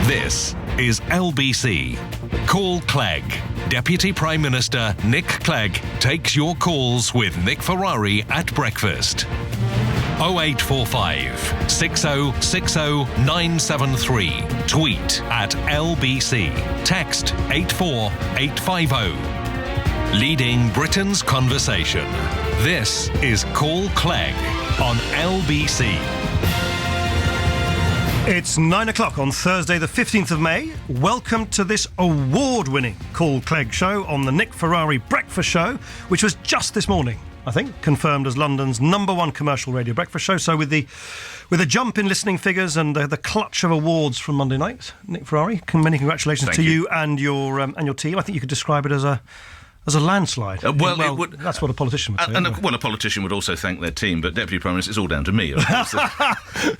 This is LBC. Call Clegg. Deputy Prime Minister Nick Clegg takes your calls with Nick Ferrari at breakfast. 0845 6060 973. Tweet at LBC. Text 84850. Leading Britain's conversation. This is Call Clegg on LBC. It's 9 o'clock on Thursday the 15th of May. Welcome to this award-winning Call Clegg show on the Nick Ferrari Breakfast Show, which was just this morning, I think, confirmed as London's #1 commercial radio breakfast show. So with a jump in listening figures and the clutch of awards from Monday night, Nick Ferrari, many congratulations to you and your team. I think you could describe it as a landslide. It would, that's what a politician would say. A politician would also thank their team, but Deputy Prime Minister, it's all down to me.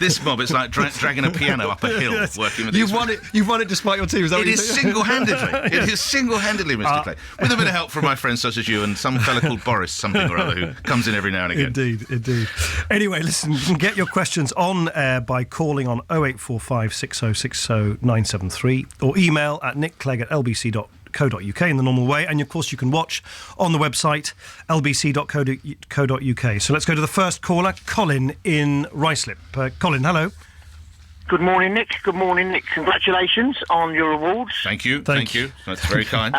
This mob, it's like dragging a piano up a hill, yes. Working with You've won it despite your team. Is that it is single-handedly. Yes. It is single-handedly, Mr. Clegg. With a bit of help from my friends such as you and some fella called Boris something or other who comes in every now and again. Indeed. Anyway, listen, you can get your questions on air by calling on 0845 6060 973 or email at nickclegg@lbc.co.uk in the normal way, and of course you can watch on the website lbc.co.uk. So let's go to the first caller, Colin in Ruislip. Colin, hello. Good morning, Nick. Congratulations on your awards. Thank you. That's very kind.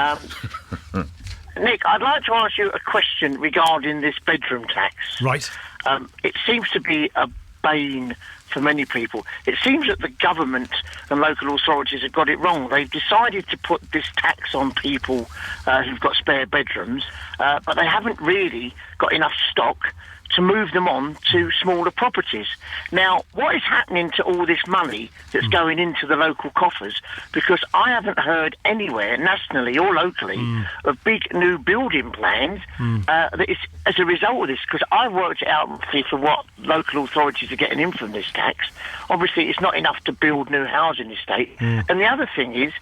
Nick, I'd like to ask you a question regarding this bedroom tax. Right. It seems to be a bane for many people. It seems that the government and local authorities have got it wrong. They've decided to put this tax on people who've got spare bedrooms, but they haven't really got enough stock to move them on to smaller properties. Now, what is happening to all this money that's going into the local coffers? Because I haven't heard anywhere, nationally or locally, of big new building plans that is as a result of this. Because I worked it out for what local authorities are getting in from this tax. Obviously, it's not enough to build new housing estate. And the other thing is,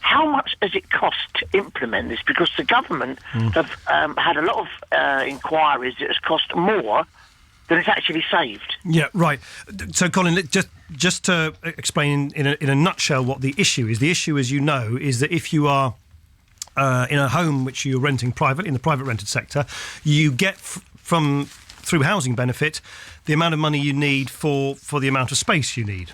how much does it cost to implement this? Because the government have had a lot of inquiries that has cost more than it's actually saved. Yeah, right. So, Colin, just to explain in a nutshell what the issue is. The issue, as you know, is that if you are in a home which you're renting privately, in the private rented sector, you get through housing benefit the amount of money you need for the amount of space you need.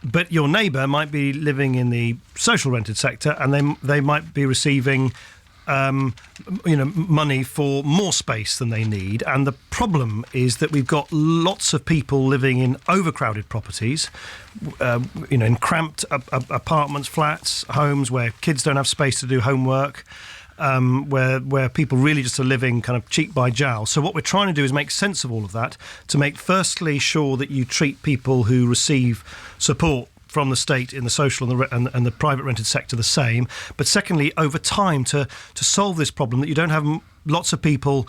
But your neighbour might be living in the social rented sector, and they might be receiving, money for more space than they need. And the problem is that we've got lots of people living in overcrowded properties, in cramped apartments, flats, homes where kids don't have space to do homework. Where people really just are living kind of cheek by jowl. So what we're trying to do is make sense of all of that, to make firstly sure that you treat people who receive support from the state in the social and the private rented sector the same, but secondly, over time, to solve this problem, that you don't have lots of people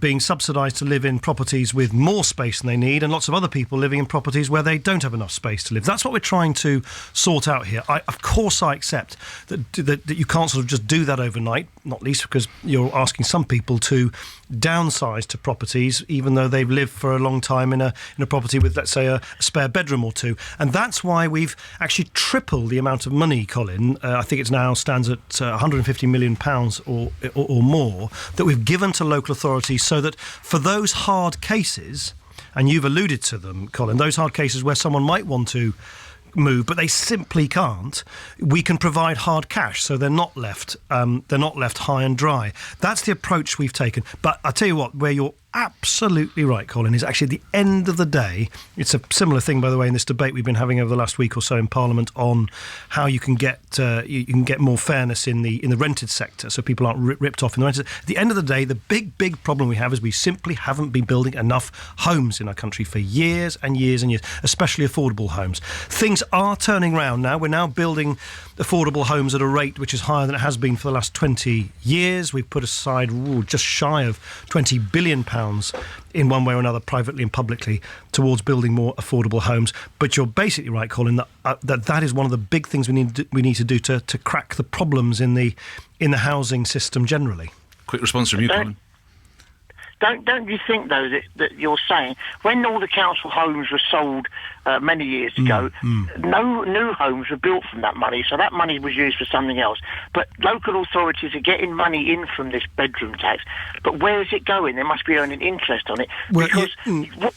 being subsidised to live in properties with more space than they need, and lots of other people living in properties where they don't have enough space to live. That's what we're trying to sort out here. Of course I accept that you can't sort of just do that overnight, not least because you're asking some people to downsize to properties, even though they've lived for a long time in a property with, let's say, a spare bedroom or two. And that's why we've actually tripled the amount of money, Colin. I think it now stands at £150 million or more that we've given to local authorities, so that for those hard cases, and you've alluded to them, Colin, those hard cases where someone might want to move but they simply can't, we can provide hard cash, so they're not left high and dry. That's the approach we've taken. But I tell you what, where you're absolutely right, Colin, is actually at the end of the day, it's a similar thing, by the way, in this debate we've been having over the last week or so in Parliament on how you can get more fairness in the rented sector, so people aren't ripped off in the rented. At the end of the day, the big problem we have is we simply haven't been building enough homes in our country for years and years and years, especially affordable homes. Things are turning round now. We're now building affordable homes at a rate which is higher than it has been for the last 20 years. We've put aside just shy of £20 billion in one way or another, privately and publicly, towards building more affordable homes. But you're basically right, Colin, that is one of the big things we need to do to crack the problems in the housing system generally. Quick response from you, Colin. Don't you think, though, that you're saying, when all the council homes were sold many years ago. No new homes were built from that money, so that money was used for something else. But local authorities are getting money in from this bedroom tax. But where is it going? They must be earning interest on it. Well, because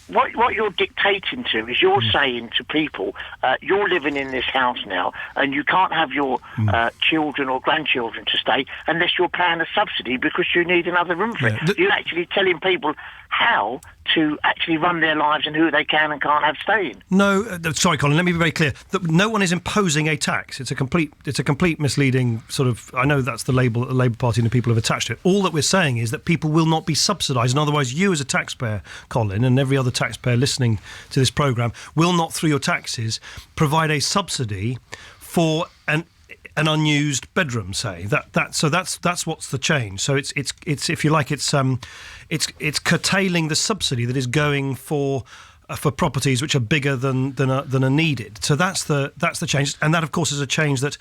what you're dictating to is you're saying to people, you're living in this house now, and you can't have your children or grandchildren to stay unless you're paying a subsidy because you need another room for it. You're actually telling people how to actually run their lives and who they can and can't have staying. No, sorry, Colin. Let me be very clear. That no one is imposing a tax. It's a complete misleading sort of. I know that's the label that the Labour Party and the people have attached to it. All that we're saying is that people will not be subsidised, and otherwise, you as a taxpayer, Colin, and every other taxpayer listening to this programme, will not, through your taxes, provide a subsidy for an unused bedroom, say that's what's the change. So it's if you like, it's curtailing the subsidy that is going for properties which are bigger than are needed. So that's the change, and that of course is a change that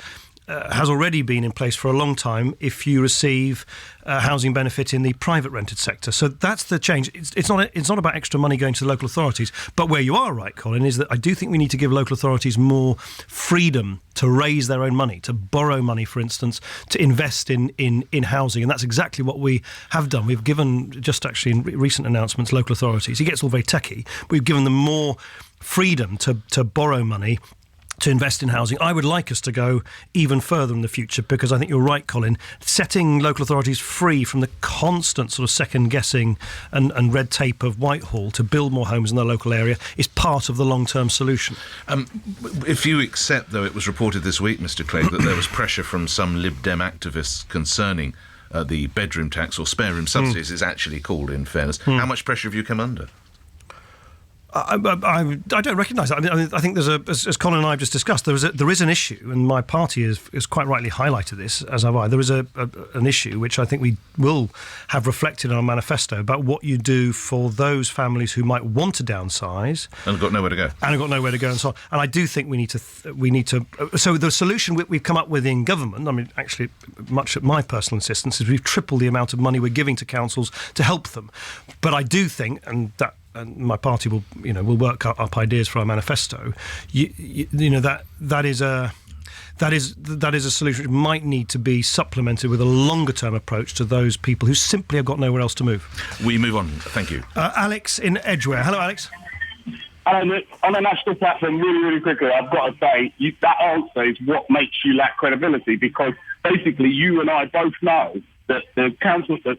has already been in place for a long time if you receive housing benefit in the private rented sector. So that's the change. It's not about extra money going to the local authorities. But where you are right, Colin, is that I do think we need to give local authorities more freedom to raise their own money, to borrow money, for instance, to invest in housing. And that's exactly what we have done. We've given, just actually in recent announcements, local authorities, it gets all very techie, we've given them more freedom to borrow money, to invest in housing. I would like us to go even further in the future, because I think you're right, Colin. Setting local authorities free from the constant sort of second-guessing and red tape of Whitehall to build more homes in their local area is part of the long-term solution. If you accept, though, it was reported this week, Mr. Clegg, that there was pressure from some Lib Dem activists concerning the bedroom tax, or spare room subsidies, it's actually called, in fairness. How much pressure have you come under? I don't recognise that. I mean, I think there's as Colin and I have just discussed, there is an issue, and my party has quite rightly highlighted this, as have I. There is an issue which I think we will have reflected in our manifesto about what you do for those families who might want to downsize and have got nowhere to go, and so on. And I do think we need to. So the solution we've come up with in government, I mean, actually, much at my personal insistence, is we've tripled the amount of money we're giving to councils to help them. But I do think, and my party will work up ideas for our manifesto. That is a solution which might need to be supplemented with a longer term approach to those people who simply have got nowhere else to move. We move on. Thank you. Alex in Edgware. Hello, Alex. On a national platform, really quickly, I've got to say, that answer is what makes you lack credibility, because basically you and I both know that the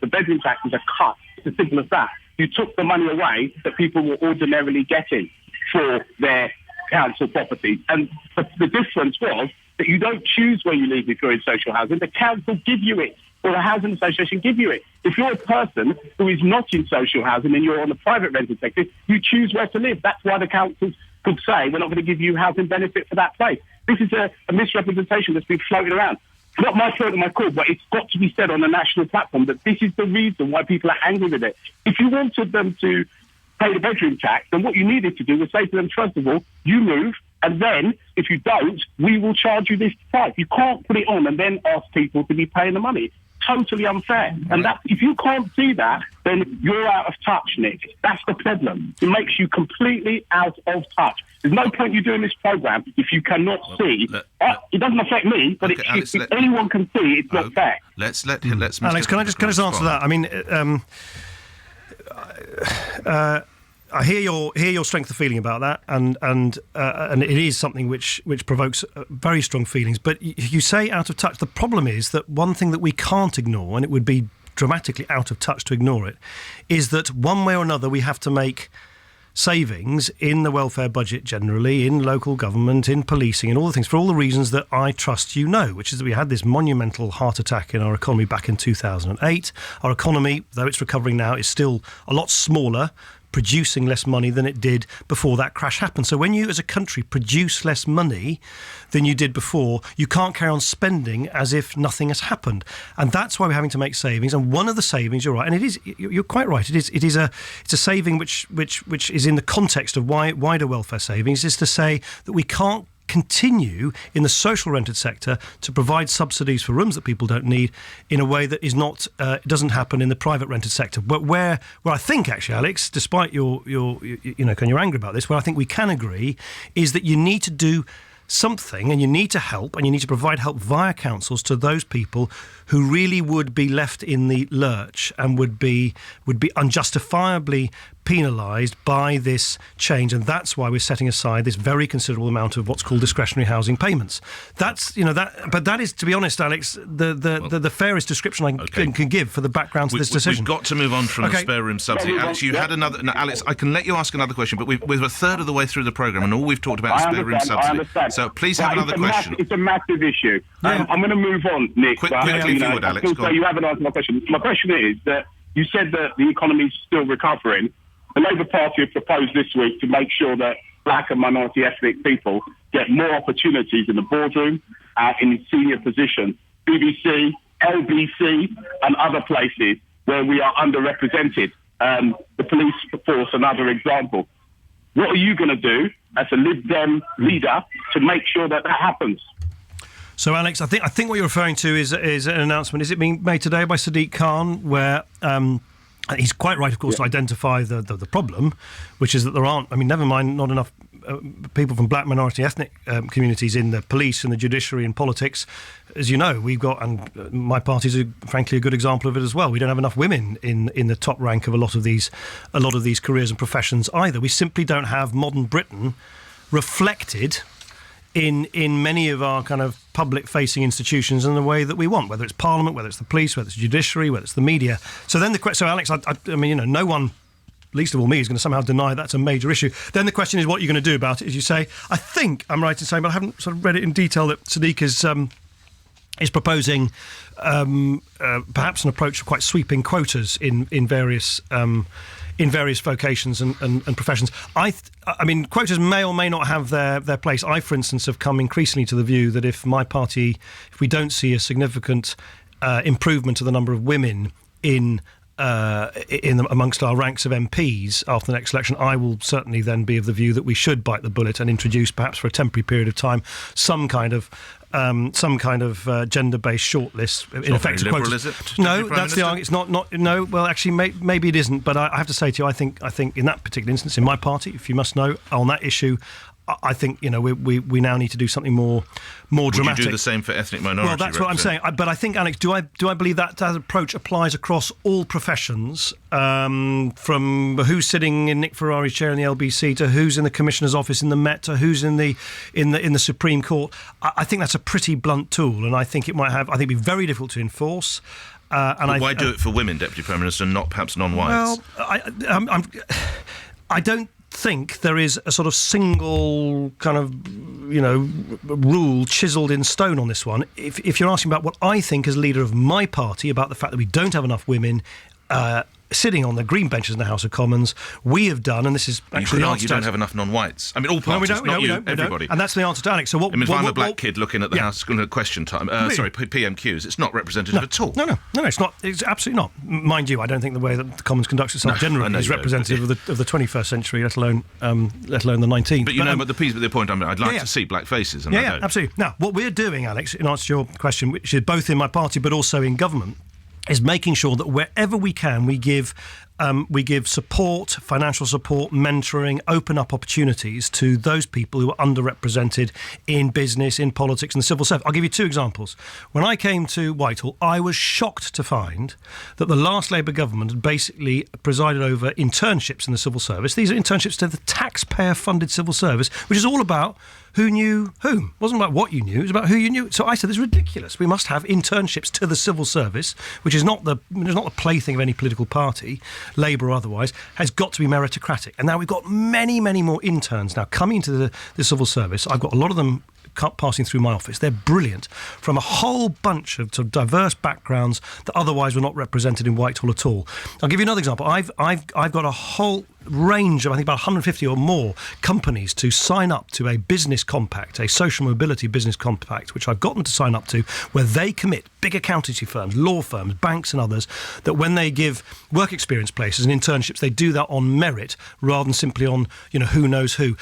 bedroom taxes are cut. It's as simple as that. You took the money away that people were ordinarily getting for their council properties. And the difference was that you don't choose where you live if you're in social housing. The council give you it, or the housing association give you it. If you're a person who is not in social housing and you're on the private rented sector, you choose where to live. That's why the councils could say, we're not going to give you housing benefit for that place. This is a misrepresentation that's been floated around. It's not my fault or my call, but it's got to be said on a national platform that this is the reason why people are angry with it. If you wanted them to pay the bedroom tax, then what you needed to do was say to them, first of all, you move, and then, if you don't, we will charge you this price. You can't put it on and then ask people to be paying the money. Totally unfair. And that, if you can't see that, then you're out of touch, Nick. That's the problem. It makes you completely out of touch. There's no point you doing this programme if you cannot see. It doesn't affect me, but if anyone can see, it's not fair. Let's Alex, can I just answer that? I mean, I hear your strength of feeling about that, and it is something which provokes very strong feelings. But you say out of touch. The problem is that one thing that we can't ignore, and it would be dramatically out of touch to ignore it, is that one way or another we have to make savings in the welfare budget generally, in local government, in policing, and all the things, for all the reasons that I trust you know, which is that we had this monumental heart attack in our economy back in 2008. Our economy, though it's recovering now, is still a lot smaller, producing less money than it did before that crash happened. So when you as a country produce less money than you did before, you can't carry on spending as if nothing has happened. And that's why we're having to make savings. And one of the savings, you're right, and you're quite right, it's a saving which is in the context of wider welfare savings, is to say that we can't continue in the social rented sector to provide subsidies for rooms that people don't need in a way that is not doesn't happen in the private rented sector. But where I think, actually, Alex, despite your anger about this, where I think we can agree is that you need to do something, and you need to help, and you need to provide help via councils to those people who really would be left in the lurch and would be unjustifiably penalised by this change, and that's why we're setting aside this very considerable amount of what's called discretionary housing payments. But that is, to be honest, Alex, the fairest description I can give for the background to this decision. We've got to move on from the spare room subsidy. Alex, you had another. No, Alex, I can let you ask another question, but we're a third of the way through the programme, and all we've talked about is spare room subsidy. I understand. So please have another question. It's a massive issue. Yeah. I'm going to move on, Nick. Quickly, if you would, Alex. So you haven't answered my question. My question is that you said that the economy is still recovering. The Labour Party have proposed this week to make sure that black and minority ethnic people get more opportunities in the boardroom, in senior positions, BBC, LBC and other places where we are underrepresented. The police force, another example. What are you going to do as a Lib Dem leader to make sure that happens? So, Alex, I think what you're referring to is an announcement. Is it being made today by Sadiq Khan, where he's quite right, of course, to identify the problem, which is that there aren't, never mind not enough people from black minority ethnic communities in the police and the judiciary and politics. As you know, we've got, and my party's frankly a good example of it as well, we don't have enough women in the top rank of a lot of these careers and professions either. We simply don't have modern Britain reflected in many of our kind of public-facing institutions in the way that we want, whether it's Parliament, whether it's the police, whether it's the judiciary, whether it's the media. So then Alex, no one, least of all me, is going to somehow deny that's a major issue. Then the question is what you're going to do about it, as you say. I think I'm right in saying, but I haven't sort of read it in detail, that Sadiq is proposing perhaps an approach of quite sweeping quotas in various vocations and professions. Quotas may or may not have their place. I, for instance, have come increasingly to the view that if we don't see a significant improvement of the number of women amongst our ranks of MPs after the next election, I will certainly then be of the view that we should bite the bullet and introduce, perhaps for a temporary period of time, some kind of gender-based shortlist. In effect, liberal, is it? No, that's the argument. It's not. No, well, actually, maybe it isn't. But I have to say to you, I think in that particular instance, in my party, if you must know, on that issue, I think we now need to do something more dramatic. Would you do the same for ethnic minority? Well, that's what I'm saying. But I think, Alex, do I believe that approach applies across all professions, from who's sitting in Nick Ferrari's chair in the LBC to who's in the Commissioner's office in the Met to who's in the Supreme Court? I think that's a pretty blunt tool, and I think it'd be very difficult to enforce. Why do it for women, Deputy Prime Minister, and not perhaps non-whites? Well, I don't think there is a sort of single kind of rule chiselled in stone on this one. If you're asking about what I think as leader of my party about the fact that we don't have enough women sitting on the green benches in the House of Commons, we have done, and this is actually you don't have enough non-whites. All parties, everybody. And that's the answer to Alex. So if I'm a black kid looking at the House question time, PMQs, it's not representative at all. No, it's not. It's absolutely not. Mind you, I don't think the way that the Commons conducts itself generally is representative of the 21st century, let alone the 19th. But the point I'd like to see black faces. And absolutely. Now, what we're doing, Alex, in answer to your question, which is both in my party but also in government, is making sure that wherever we can, we give support, financial support, mentoring, open up opportunities to those people who are underrepresented in business, in politics and the civil service. I'll give you two examples. When I came to Whitehall, I was shocked to find that the last Labour government had basically presided over internships in the civil service. These are internships to the taxpayer-funded civil service, which is all about who knew whom. It wasn't about what you knew, it was about who you knew. So I said, this is ridiculous. We must have internships to the civil service, which is not the plaything of any political party, Labour or otherwise, has got to be meritocratic. And now we've got many, many more interns now coming into the civil service. I've got a lot of them passing through my office. They're brilliant, from a whole bunch of sort of diverse backgrounds that otherwise were not represented in Whitehall at all. I'll give you another example. I've got a whole range of, I think, about 150 or more companies to sign up to a business compact, a social mobility business compact, which I've got them to sign up to, where they commit, big accountancy firms, law firms, banks and others, that when they give work experience places and internships, they do that on merit rather than simply on, who knows who.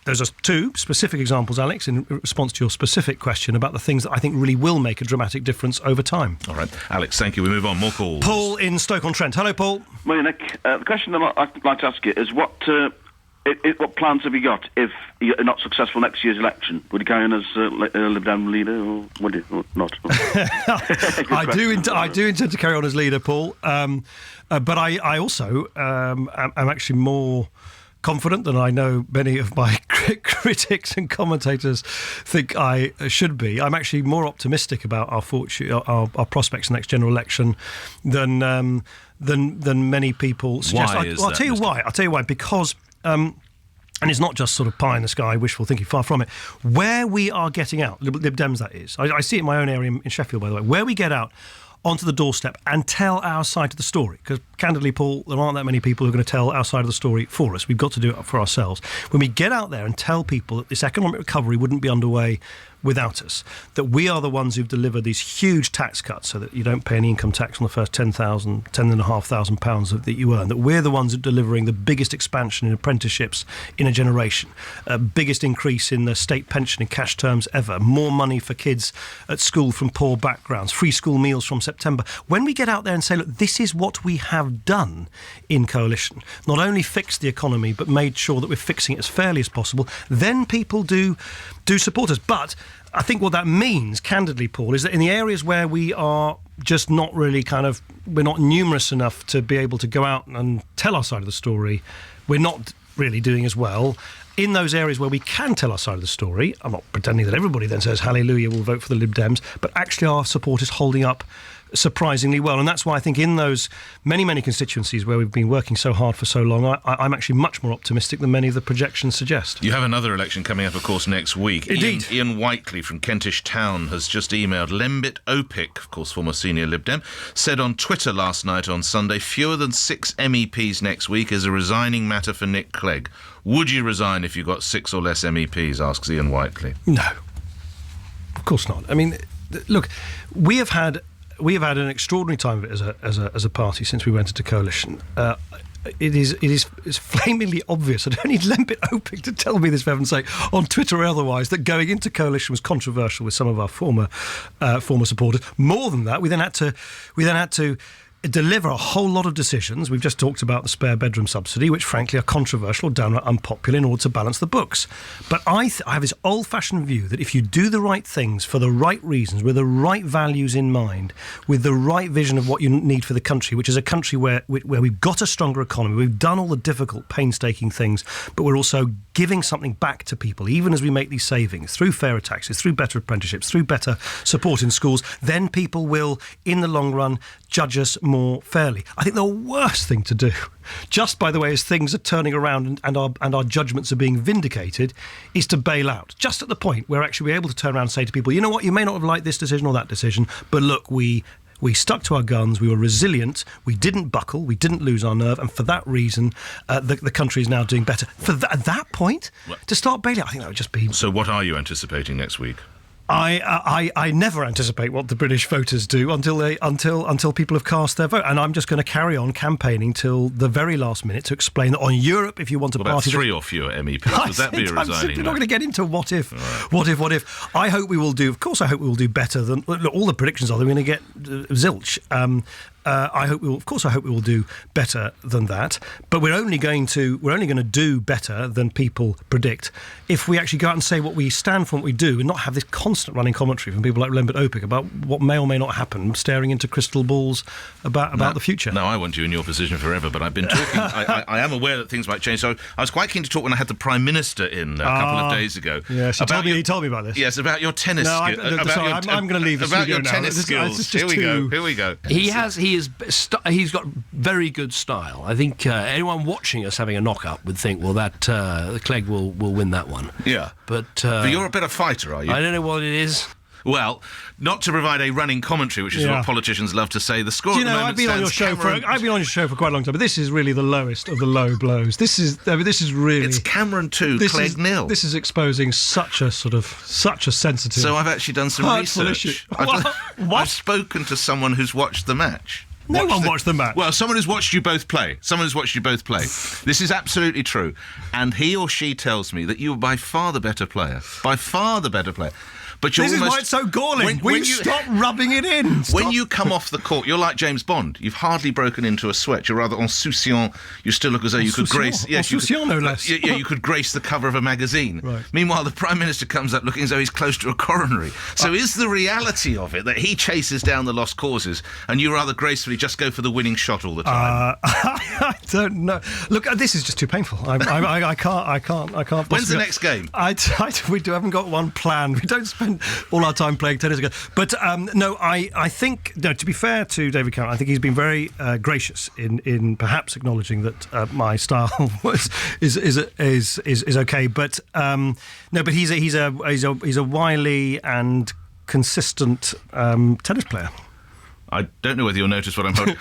Those are two specific examples, Alex, in response to your specific question about the things that I think really will make a dramatic difference over time. All right. Alex, thank you. We move on. More calls. Paul in Stoke-on-Trent. Hello, Paul. Well, Nick, the question I'd like to ask you is what plans have you got if you're not successful next year's election? Would you carry on as Lib Dem leader or would you or not? I do intend to carry on as leader, Paul. But I also am actually more confident than I know many of my critics and commentators think I should be. I'm actually more optimistic about our fortune, our prospects in the next general election than many people suggest. Why is I'll that, tell you Mr. why. I'll tell you why. Because and it's not just sort of pie in the sky, wishful thinking, far from it. Where we are getting out, Lib Dems that is, I see it in my own area in Sheffield, by the way, where we get out onto the doorstep and tell our side of the story. Because candidly, Paul, there aren't that many people who are going to tell our side of the story for us. We've got to do it for ourselves. When we get out there and tell people that this economic recovery wouldn't be underway without us, that we are the ones who've delivered these huge tax cuts so that you don't pay any income tax on the first £10,500 that you earn, that we're the ones who are delivering the biggest expansion in apprenticeships in a generation, biggest increase in the state pension in cash terms ever, more money for kids at school from poor backgrounds, free school meals from September. When we get out there and say, look, this is what we have done in coalition, not only fixed the economy but made sure that we're fixing it as fairly as possible, then people do support us. But I think what that means, candidly, Paul, is that in the areas where we are just not really we're not numerous enough to be able to go out and tell our side of the story, we're not really doing as well. In those areas where we can tell our side of the story, I'm not pretending that everybody then says, hallelujah, we'll vote for the Lib Dems, but actually our support is holding up surprisingly well. And that's why I think in those many, many constituencies where we've been working so hard for so long, I'm actually much more optimistic than many of the projections suggest. You have another election coming up, of course, next week. Indeed. Ian Whiteley from Kentish Town has just emailed Lembit Opic, of course, former senior Lib Dem, said on Twitter last night on Sunday, fewer than 6 MEPs next week is a resigning matter for Nick Clegg. Would you resign if you got 6 or less MEPs, asks Ian Whiteley. No, of course not. I mean, look, we have had an extraordinary time of it as a party since we went into coalition. It is flamingly obvious. I don't need Lembit Opic to tell me this, for heaven's sake, on Twitter or otherwise, that going into coalition was controversial with some of our former supporters. More than that, we then had to deliver a whole lot of decisions. We've just talked about the spare bedroom subsidy, which frankly are controversial, downright unpopular in order to balance the books. But I have this old-fashioned view that if you do the right things for the right reasons, with the right values in mind, with the right vision of what you need for the country, which is a country where we've got a stronger economy, we've done all the difficult, painstaking things, but we're also giving something back to people, even as we make these savings, through fairer taxes, through better apprenticeships, through better support in schools, then people will, in the long run, judge us more fairly. I think the worst thing to do, just by the way as things are turning around and our judgments are being vindicated, is to bail out. Just at the point where actually we're able to turn around and say to people, you know what, you may not have liked this decision or that decision, but look, we stuck to our guns, we were resilient, we didn't buckle, we didn't lose our nerve, and for that reason, the country is now doing better. At that point, to start bailing out, I think that would just be... So what are you anticipating next week? I never anticipate what the British voters do until people have cast their vote, and I'm just going to carry on campaigning till the very last minute to explain that on Europe, if you want a party, 3 or fewer MEPs, would that be a resigning? I'm simply not going to get into what if. What if? I hope we will do. Of course, I hope we will do better than all the predictions are. That we're going to get zilch. I hope we will do better than that. But we're only going to do better than people predict if we actually go out and say what we stand for, what we do, and not have this constant running commentary from people like Lembit Opic about what may or may not happen, staring into crystal balls about the future. No, I want you in your position forever, but I've been talking. I am aware that things might change. So I was quite keen to talk when I had the Prime Minister in a couple of days ago. Yes, he told me about this. Yes, about your tennis skills. I'm going to leave the about studio your now. tennis skills. Here we go. He's got very good style. I think anyone watching us having a knock-up would think, well, that Clegg will win that one. Yeah. But you're a better fighter, are you? I don't know what it is. Well, not to provide a running commentary, which is Yeah. what politicians love to say. The score Do at you the know, moment I've been on your show stands I've been on your show for quite a long time, but this is really the lowest of the low blows. This is really. It's Cameron 2, this Clegg is, 0. This is exposing such a sensitive. So I've actually done some hurtful research. issue. What? I've spoken to someone who's watched the match. No one watched the match. Well, someone who's watched you both play. This is absolutely true. And he or she tells me that you are by far the better player. But you're This is almost, why it's so galling. Will you stop rubbing it in? When you come off the court, you're like James Bond. You've hardly broken into a sweat. You're rather insouciant. You still look as though you could grace. Yes, insouciant, no less. You could grace the cover of a magazine. Right. Meanwhile, the Prime Minister comes up looking as though he's close to a coronary. So is the reality of it that he chases down the lost causes and you rather gracefully just go for the winning shot all the time? I don't know. Look, this is just too painful. I can't. When's the next game? We haven't got one plan. We don't spend all our time playing tennis again. But no, I think, no, to be fair to David Cameron, I think he's been very gracious in perhaps acknowledging that my style is okay. But no, but he's a wily and consistent tennis player. I don't know whether you'll notice what I'm holding.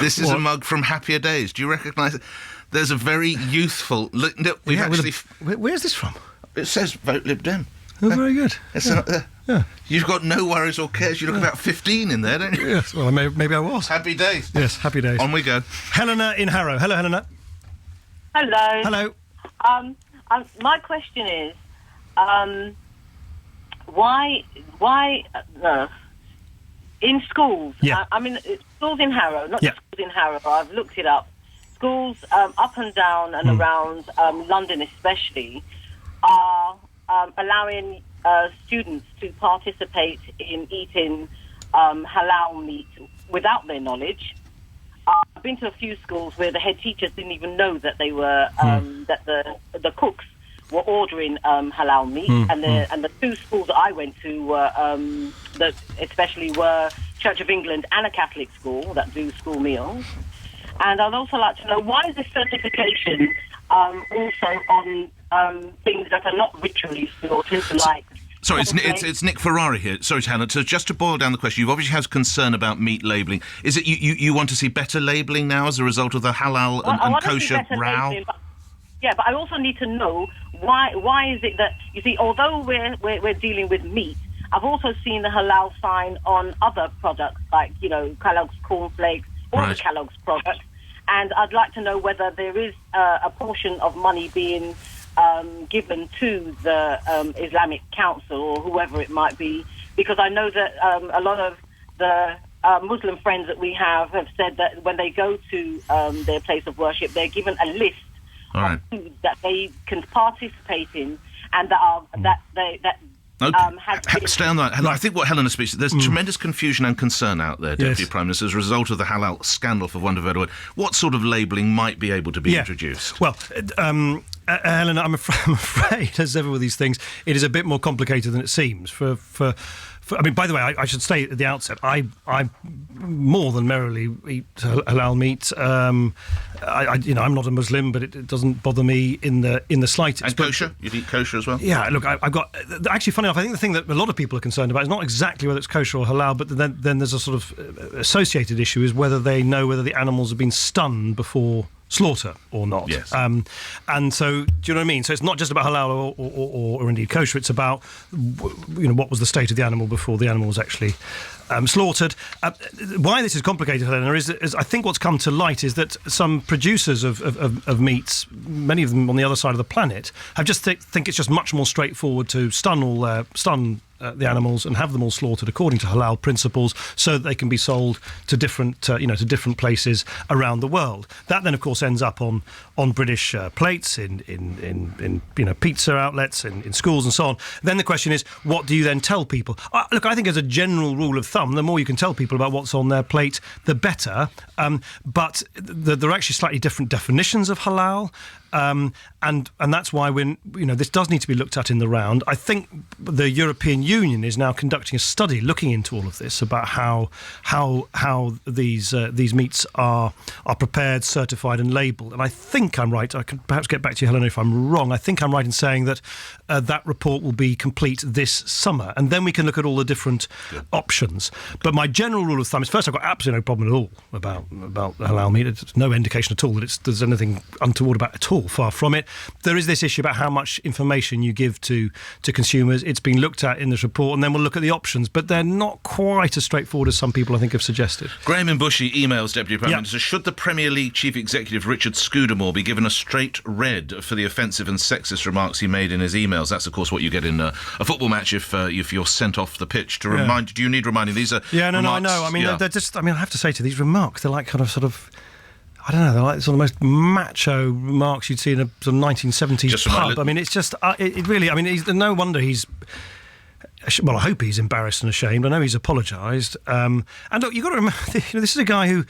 This is a mug from Happier Days. Do you recognise it? There's a very youthful... Look, no, we've actually... Where's this from? It says Vote Lib Dem. Oh, very good. It's not there. Yeah. You've got no worries or cares. You look about 15 in there, don't you? Yes, well, maybe I was. Happy days. Yes, happy days. On we go. Helena in Harrow. Hello, Helena. Hello. Hello. My question is, why in schools? Yeah. Schools in Harrow, not Yeah. just schools in Harrow. I've looked it up. Schools up and down and around London, especially, are allowing students to participate in eating halal meat without their knowledge. I've been to a few schools where the head teachers didn't even know that they were that the cooks were ordering halal meat, and the two schools that I went to were that especially were Church of England and a Catholic school that do school meals. And I'd also like to know, why is this certification also on things that are not ritually slaughtered, like... Sorry, it's Nick Ferrari here. Sorry, Hannah. So just to boil down the question, you've obviously had concern about meat labelling. Is it you want to see better labelling now as a result of the halal and kosher row? But I also need to know why is it that, you see, although we're dealing with meat, I've also seen the halal sign on other products like, Kellogg's cornflakes, all the Kellogg's products, and I'd like to know whether there is a portion of money being given to the Islamic Council or whoever it might be, because I know that a lot of the Muslim friends that we have said that when they go to their place of worship, they're given a list of foods that they can participate in and that are Stay on that. I think what Helena speaks to, there's tremendous confusion and concern out there, Deputy Prime Minister, as a result of the halal scandal, for want of a better word. What sort of labelling might be able to be introduced? Well, Helena, I'm afraid, as ever with these things, it is a bit more complicated than it seems. By the way, I should say at the outset, I more than merrily eat halal meat. I'm not a Muslim, but it doesn't bother me in the slightest. And kosher? You'd eat kosher as well? Yeah, look, I've got... Actually, funny enough, I think the thing that a lot of people are concerned about is not exactly whether it's kosher or halal, but then there's a sort of associated issue, is whether they know whether the animals have been stunned before slaughter or not. Yes. And so, do you know what I mean? So it's not just about halal or indeed kosher. It's about what was the state of the animal before the animal was actually slaughtered. Why this is complicated, Helena, is I think what's come to light is that some producers of meats, many of them on the other side of the planet, have just think it's just much more straightforward to stun the animals and have them all slaughtered according to halal principles, so that they can be sold to different places around the world. That then, of course, ends up on British plates in pizza outlets, in schools, and so on. Then the question is, what do you then tell people? Look, I think as a general rule of thumb, the more you can tell people about what's on their plate, the better. But there are actually slightly different definitions of halal. and that's why this does need to be looked at in the round. I think the European Union is now conducting a study looking into all of this about how these meats are prepared, certified, and labelled. And I think I'm right. I can perhaps get back to you, Helena, if I'm wrong. I think I'm right in saying that that report will be complete this summer, and then we can look at all the different options. But my general rule of thumb is, first, I've got absolutely no problem at all about halal meat. There's no indication at all that there's anything untoward about it at all. Far from it. There is this issue about how much information you give to consumers. It's been looked at in this report, and then we'll look at the options. But they're not quite as straightforward as some people, I think, have suggested. Graham in Bushy emails Deputy Prime Minister, should the Premier League Chief Executive Richard Scudamore be given a straight red for the offensive and sexist remarks he made in his emails? That's, of course, what you get in a football match if you're sent off the pitch. To remind, do you need reminding? These are I know. I mean, they're just. I mean, I have to say, to these remarks, they're like sort of. I don't know, they're like sort of the most macho remarks you'd see in a sort of 1970s pub. I mean, it's just, it really, I mean, no wonder he's, well, I hope he's embarrassed and ashamed. I know he's apologised. And look, you've got to remember, this is a guy who,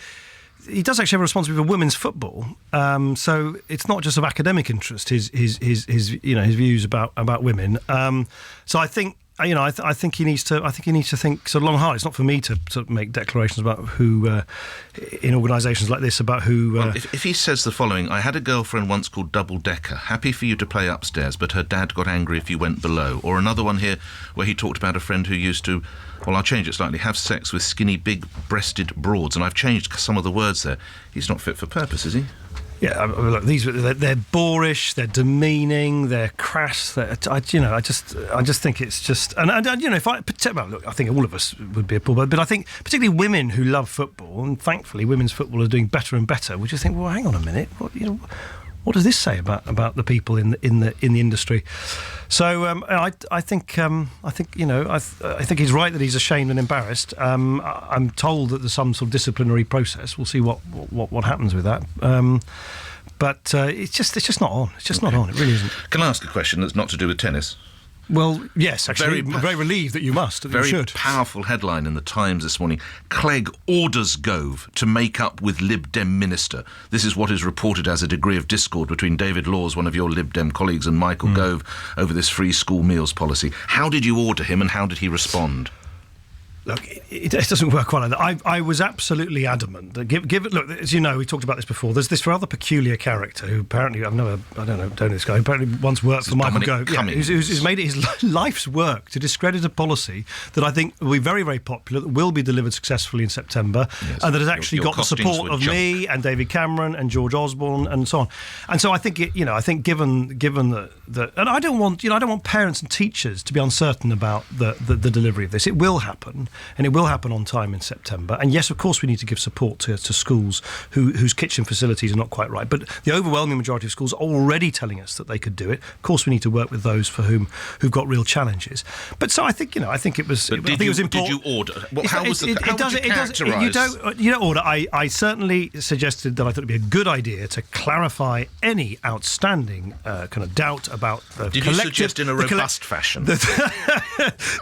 he does actually have a responsibility for women's football. So it's not just of academic interest, his views about women. So I think, I think he needs to think sort of long and hard. It's not for me to sort of make declarations about who in organisations like this about who. Well, if he says the following: I had a girlfriend once called Double Decker, happy for you to play upstairs, but her dad got angry if you went below. Or another one here where he talked about a friend who used to, well, I'll change it slightly, have sex with skinny, big-breasted broads, and I've changed some of the words there. He's not fit for purpose, is he? Yeah, look, they're boorish, they're demeaning, they're crass. I just think it's just, and if I think all of us would be appalled, but I think particularly women who love football, and thankfully women's football is doing better and better. We just think, well, hang on a minute, what does this say about the people in the industry? So I think he's right that he's ashamed and embarrassed. I'm told that there's some sort of disciplinary process. We'll see what happens with that. But it's just not on. It's just not on. It really isn't. Can I ask a question that's not to do with tennis? Well, yes, actually, I'm very relieved that you must. Very you should. Powerful headline in the Times this morning. Clegg orders Gove to make up with Lib Dem minister. This is what is reported as a degree of discord between David Laws, one of your Lib Dem colleagues, and Michael Gove over this free school meals policy. How did you order him and how did he respond? Look, it doesn't work quite like that. I was absolutely adamant that look, as you know, we talked about this before. There's this rather peculiar character who apparently I don't know this guy. Who apparently once worked for Michael Gove, who's made it his life's work to discredit a policy that I think will be very, very popular, that will be delivered successfully in September, and that has actually got the support of me and David Cameron and George Osborne and so on. And so I think given that, and I don't want parents and teachers to be uncertain about the delivery of this. It will happen. And it will happen on time in September. And yes, of course, we need to give support to schools whose kitchen facilities are not quite right. But the overwhelming majority of schools are already telling us that they could do it. Of course, we need to work with those who've got real challenges. But so I think it was important. Did you order? How would you characterise? You don't order. I certainly suggested that I thought it'd be a good idea to clarify any outstanding kind of doubt about the Did you suggest in a robust fashion? Was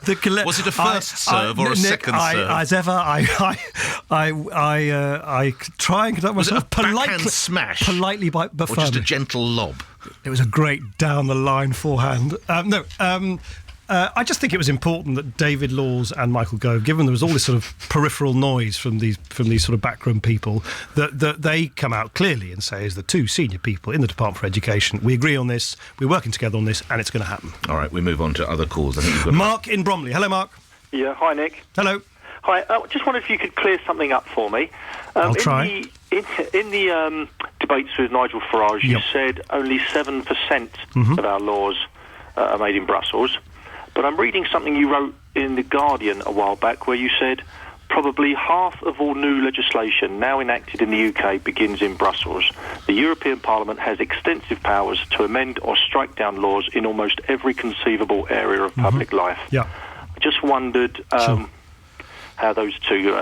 it a first serve or a second serve? As ever, I try and conduct myself politely, smash, but or firmly. Just a gentle lob. It was a great down the line forehand. I just think it was important that David Laws and Michael Gove, given there was all this sort of peripheral noise from these sort of backroom people, that they come out clearly and say, as the two senior people in the Department for Education, we agree on this, we're working together on this, and it's going to happen. All right, we move on to other calls. I think we've got Mark in Bromley. Hello, Mark. Yeah, hi, Nick. Hello. Hi, I just wondered if you could clear something up for me. I'll try. In the debates with Nigel Farage, you said only 7% of our laws are made in Brussels. But I'm reading something you wrote in The Guardian a while back where you said probably half of all new legislation now enacted in the UK begins in Brussels. The European Parliament has extensive powers to amend or strike down laws in almost every conceivable area of public life. Yeah. I just wondered... Sure. how those two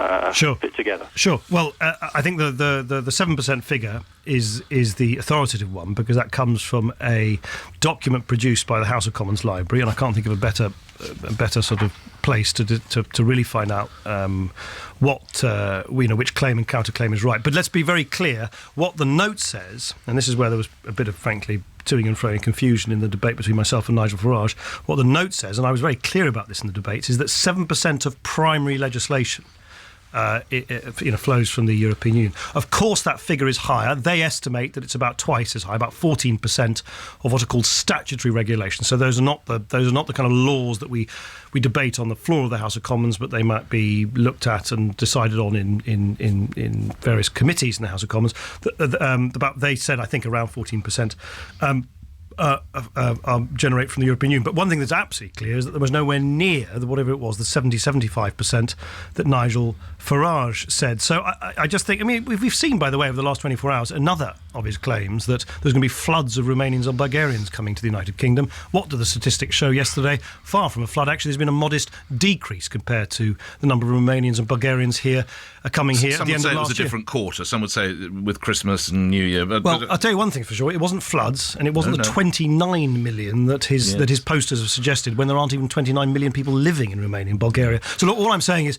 fit together. Sure. Well, I think the 7% figure is the authoritative one, because that comes from a document produced by the House of Commons Library, and I can't think of a better sort of place to really find out which claim and counterclaim is right. But let's be very clear. What the note says, and this is where there was a bit of, frankly, toing and froing and confusion in the debate between myself and Nigel Farage. What the note says, and I was very clear about this in the debates, is that 7% of primary legislation flows from the European Union. Of course, that figure is higher. They estimate that it's about twice as high, about 14% of what are called statutory regulations. So those are not the kind of laws that we debate on the floor of the House of Commons, but they might be looked at and decided on in various committees in the House of Commons. They said, I think, around 14%. Generate from the European Union. But one thing that's absolutely clear is that there was nowhere near whatever it was, the 75% that Nigel Farage said. So I just think, I mean, we've seen, by the way, over the last 24 hours, another of his claims that there's going to be floods of Romanians and Bulgarians coming to the United Kingdom. What do the statistics show yesterday? Far from a flood. Actually, there's been a modest decrease compared to the number of Romanians and Bulgarians here coming here at the end of last year. Some would say it was a different quarter. Some would say with Christmas and New Year. Well, I'll tell you one thing for sure. It wasn't floods, and it wasn't the 29 million that his posters have suggested, when there aren't even 29 million people living in Romania and Bulgaria. So look, all I'm saying is,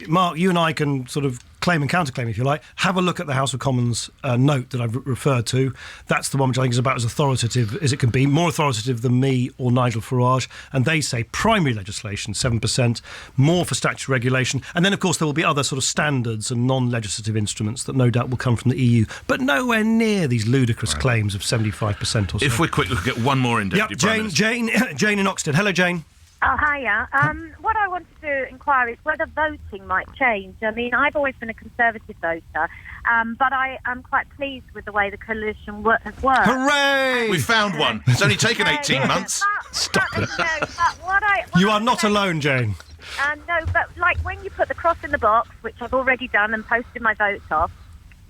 Mark, you and I can sort of claim and counterclaim, if you like. Have a look at the House of Commons note that I've referred to. That's the one which I think is about as authoritative as it can be, more authoritative than me or Nigel Farage. And they say primary legislation, 7%, more for statutory regulation. And then, of course, there will be other sort of standards and non-legislative instruments that no doubt will come from the EU, but nowhere near these ludicrous claims of 75% or so. If we're quick, we'll get one more in, Deputy Prime Minister. Jane in Oxted. Hello, Jane. Oh, hiya. What I wanted to inquire is whether voting might change. I mean, I've always been a Conservative voter, but I am quite pleased with the way the coalition has worked. Hooray! We found one. It's only taken 18 months. Stop it. You are not alone, Jane. No, but like when you put the cross in the box, which I've already done and posted my votes off,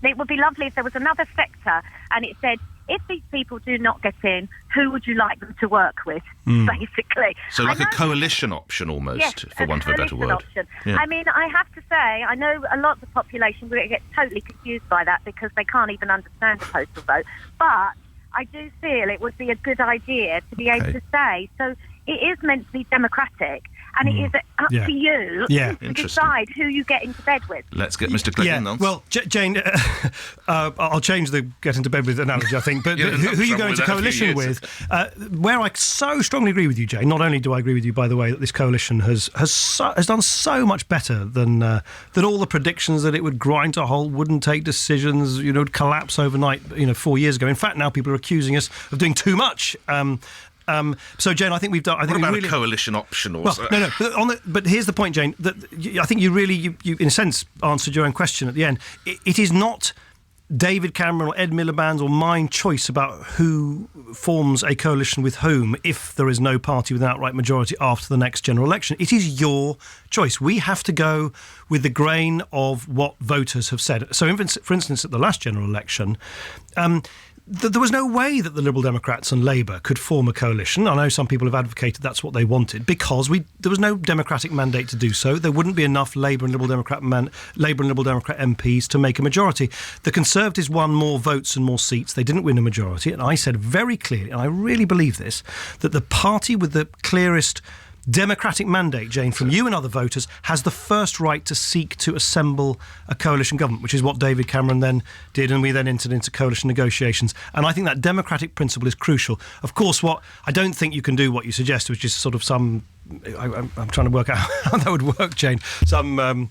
it would be lovely if there was another sector and it said, if these people do not get in, who would you like them to work with, basically? So like a coalition option almost, yes, for want of a better word. Option. Yeah. I mean, I have to say, I know a lot of the population will get totally confused by that because they can't even understand the postal vote. But I do feel it would be a good idea to be able to say, so it is meant to be democratic. And it is up to you to decide who you get into bed with. Let's get Mr. Clegg in. Well, Jane, I'll change the get into bed with analogy, I think. But who you go into coalition with, where I so strongly agree with you, Jane. Not only do I agree with you, by the way, that this coalition has done so much better than all the predictions that it would grind to a halt, wouldn't take decisions, would collapse overnight, 4 years ago. In fact, now people are accusing us of doing too much. So, Jane, I think we've done. I think what about really, a coalition option? Well, no. But here's the point, Jane. That I think you in a sense answered your own question at the end. It is not David Cameron or Ed Miliband's or mine choice about who forms a coalition with whom if there is no party with an outright majority after the next general election. It is your choice. We have to go with the grain of what voters have said. So, for instance, at the last general election, there was no way that the Liberal Democrats and Labour could form a coalition. I know some people have advocated that's what they wanted because there was no democratic mandate to do so. There wouldn't be enough Labour and Liberal Democrat MPs to make a majority. The Conservatives won more votes and more seats. They didn't win a majority. And I said very clearly, and I really believe this, that the party with the clearest democratic mandate, Jane, from you and other voters, has the first right to seek to assemble a coalition government, which is what David Cameron then did, and we then entered into coalition negotiations. And I think that democratic principle is crucial. Of course, I don't think you can do what you suggest, which is sort of I'm trying to work out how that would work, Jane, some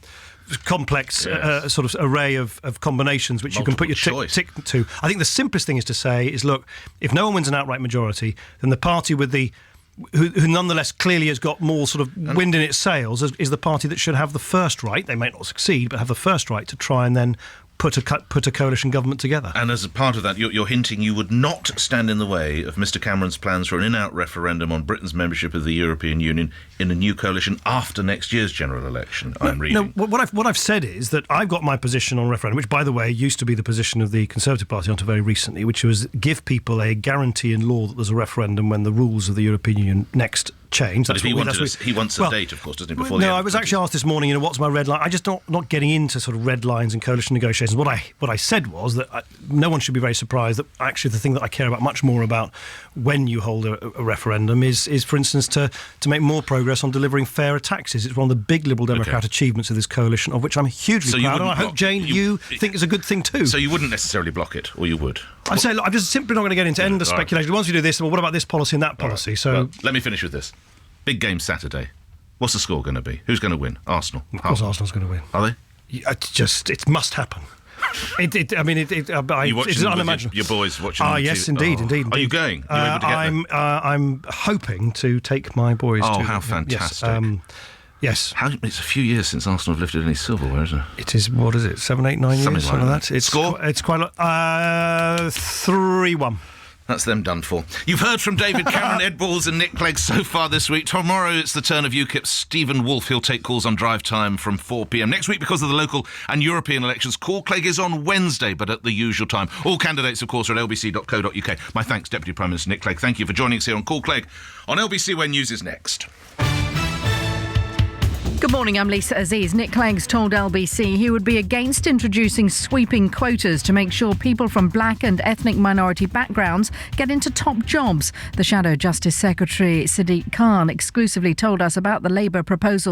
complex sort of array of combinations which multiple you can put your tick to. I think the simplest thing is to say is, look, if no one wins an outright majority, then the party with who nonetheless clearly has got more sort of wind in its sails is the party that should have the first right. They may not succeed, but have the first right to try and then put a coalition government together. And as a part of that, you're hinting you would not stand in the way of Mr Cameron's plans for an in-out referendum on Britain's membership of the European Union in a new coalition after next year's general election, I'm reading. No, what I've said is that I've got my position on referendum, which, by the way, used to be the position of the Conservative Party until very recently, which was give people a guarantee in law that there's a referendum when the rules of the European Union next change. But if he wants a date, of course, doesn't he? Before I was actually asked this morning, what's my red line? I just not getting into sort of red lines and coalition negotiations. What I said was that no one should be very surprised that actually the thing that I care about much more about when you hold a referendum is, for instance, to make more progress on delivering fairer taxes. It's one of the big Liberal Democrat achievements of this coalition, of which I'm hugely proud. And I hope, Jane, you think it's a good thing too. So you wouldn't necessarily block it, or you would? I'd say, look, I'm just simply not going to get into endless speculation. Once we do this, well, what about this policy and that policy? Right. So let me finish with this. Big game Saturday. What's the score going to be? Who's going to win? Arsenal. Of course, Arsenal's going to win. Are they? It must happen. It's unimaginable. Your boys watching. Yes, indeed. Are you going? I'm hoping to take my boys. Oh, how fantastic! Yes. It's a few years since Arsenal have lifted any silverware, isn't it? It is. What is it? 7, 8, 9 years. Something like that. Score? It's quite a lot. 3-1. That's them done for. You've heard from David Cameron, Ed Balls and Nick Clegg so far this week. Tomorrow it's the turn of UKIP's Stephen Wolfe. He'll take calls on drive time from 4 p.m. Next week, because of the local and European elections, Call Clegg is on Wednesday, but at the usual time. All candidates, of course, are at lbc.co.uk. My thanks, Deputy Prime Minister Nick Clegg. Thank you for joining us here on Call Clegg on LBC, where news is next. Good morning, I'm Lisa Aziz. Nick Clegg's told LBC he would be against introducing sweeping quotas to make sure people from black and ethnic minority backgrounds get into top jobs. The Shadow Justice Secretary Sadiq Khan exclusively told us about the Labour proposal.